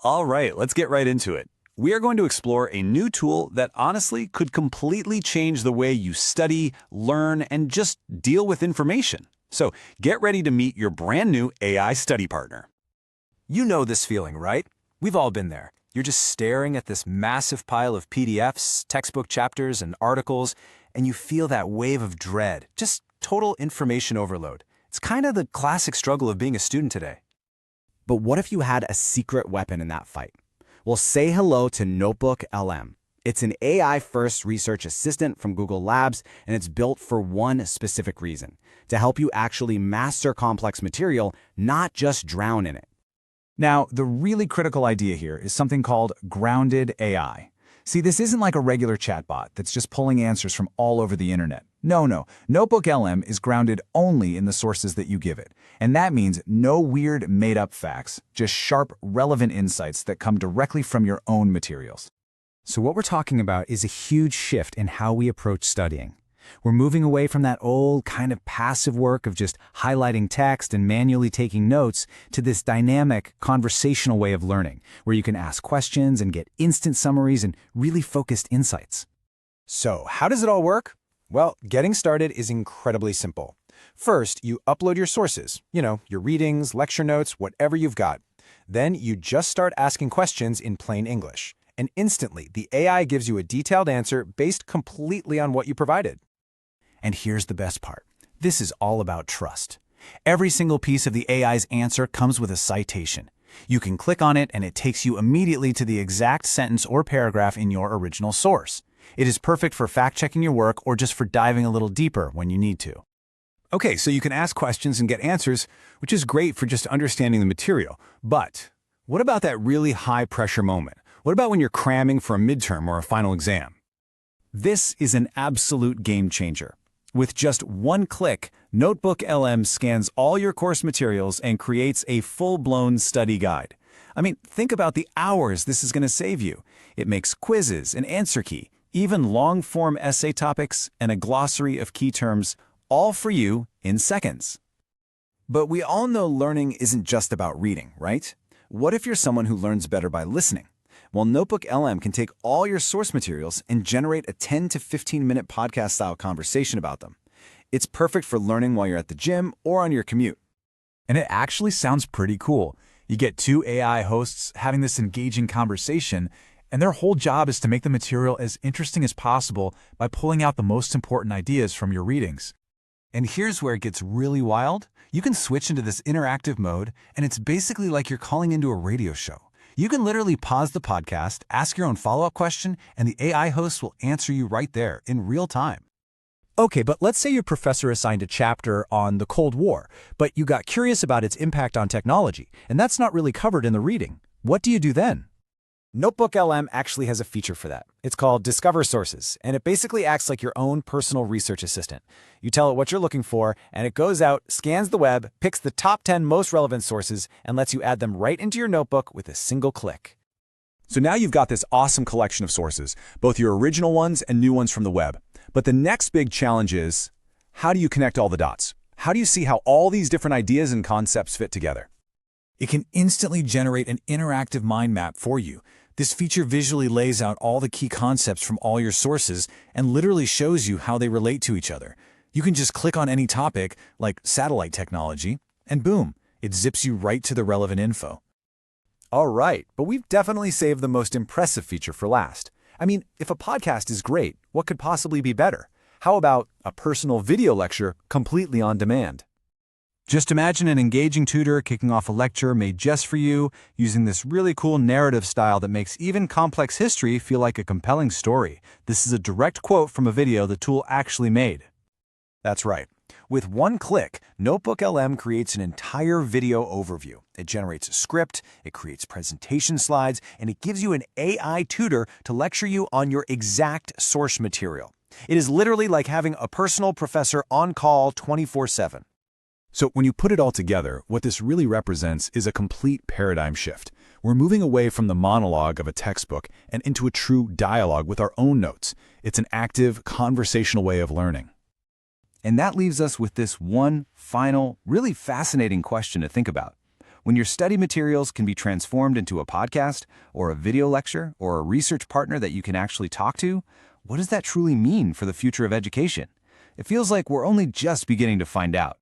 All right, let's get right into it. We are going to explore a new tool that honestly could completely change the way you study, learn, and just deal with information. So get ready to meet your brand new AI study partner. You know this feeling, right? We've all been there. You're just staring at this massive pile of PDFs, textbook chapters, and articles, and you feel that wave of dread, just total information overload. It's kind of the classic struggle of being a student today. But what if you had a secret weapon in that fight? Well, say hello to NotebookLM. It's an AI-first research assistant from Google Labs, and it's built for one specific reason: to help you actually master complex material, not just drown in it. Now, the really critical idea here is something called grounded AI. See, this isn't like a regular chatbot that's just pulling answers from all over the internet. No. NotebookLM is grounded only in the sources that you give it. And that means no weird, made-up facts, just sharp, relevant insights that come directly from your own materials. So what we're talking about is a huge shift in how we approach studying. We're moving away from that old kind of passive work of just highlighting text and manually taking notes to this dynamic, conversational way of learning, where you can ask questions and get instant summaries and really focused insights. So, how does it all work? Well, getting started is incredibly simple. First, you upload your sources, your readings, lecture notes, whatever you've got. Then you just start asking questions in plain English. And instantly, the AI gives you a detailed answer based completely on what you provided. And here's the best part. This is all about trust. Every single piece of the AI's answer comes with a citation. You can click on it and it takes you immediately to the exact sentence or paragraph in your original source. It is perfect for fact-checking your work or just for diving a little deeper when you need to. Okay, so you can ask questions and get answers, which is great for just understanding the material. But what about that really high-pressure moment? What about when you're cramming for a midterm or a final exam? This is an absolute game changer. With just one click, NotebookLM scans all your course materials and creates a full-blown study guide. I mean, think about the hours this is going to save you. It makes quizzes, an answer key, even long-form essay topics, and a glossary of key terms, all for you in seconds. But we all know learning isn't just about reading, right? What if you're someone who learns better by listening? Well, NotebookLM can take all your source materials and generate a 10 to 15-minute podcast-style conversation about them. It's perfect for learning while you're at the gym or on your commute. And it actually sounds pretty cool. You get two AI hosts having this engaging conversation, and their whole job is to make the material as interesting as possible by pulling out the most important ideas from your readings. And here's where it gets really wild. You can switch into this interactive mode, and it's basically like you're calling into a radio show. You can literally pause the podcast, ask your own follow-up question, and the AI host will answer you right there in real time. Okay, but let's say your professor assigned a chapter on the Cold War, but you got curious about its impact on technology, and that's not really covered in the reading. What do you do then? NotebookLM actually has a feature for that. It's called Discover Sources, and it basically acts like your own personal research assistant. You tell it what you're looking for, and it goes out, scans the web, picks the top 10 most relevant sources, and lets you add them right into your notebook with a single click. So now you've got this awesome collection of sources, both your original ones and new ones from the web. But the next big challenge is, how do you connect all the dots? How do you see how all these different ideas and concepts fit together? It can instantly generate an interactive mind map for you. This feature visually lays out all the key concepts from all your sources and literally shows you how they relate to each other. You can just click on any topic, like satellite technology, and boom, it zips you right to the relevant info. All right, but we've definitely saved the most impressive feature for last. I mean, if a podcast is great, what could possibly be better? How about a personal video lecture completely on demand? Just imagine an engaging tutor kicking off a lecture made just for you, using this really cool narrative style that makes even complex history feel like a compelling story. This is a direct quote from a video the tool actually made. That's right. With one click, NotebookLM creates an entire video overview. It generates a script, it creates presentation slides, and it gives you an AI tutor to lecture you on your exact source material. It is literally like having a personal professor on call 24/7. So when you put it all together, what this really represents is a complete paradigm shift. We're moving away from the monologue of a textbook and into a true dialogue with our own notes. It's an active, conversational way of learning. And that leaves us with this one final, really fascinating question to think about. When your study materials can be transformed into a podcast, or a video lecture, or a research partner that you can actually talk to, what does that truly mean for the future of education? It feels like we're only just beginning to find out.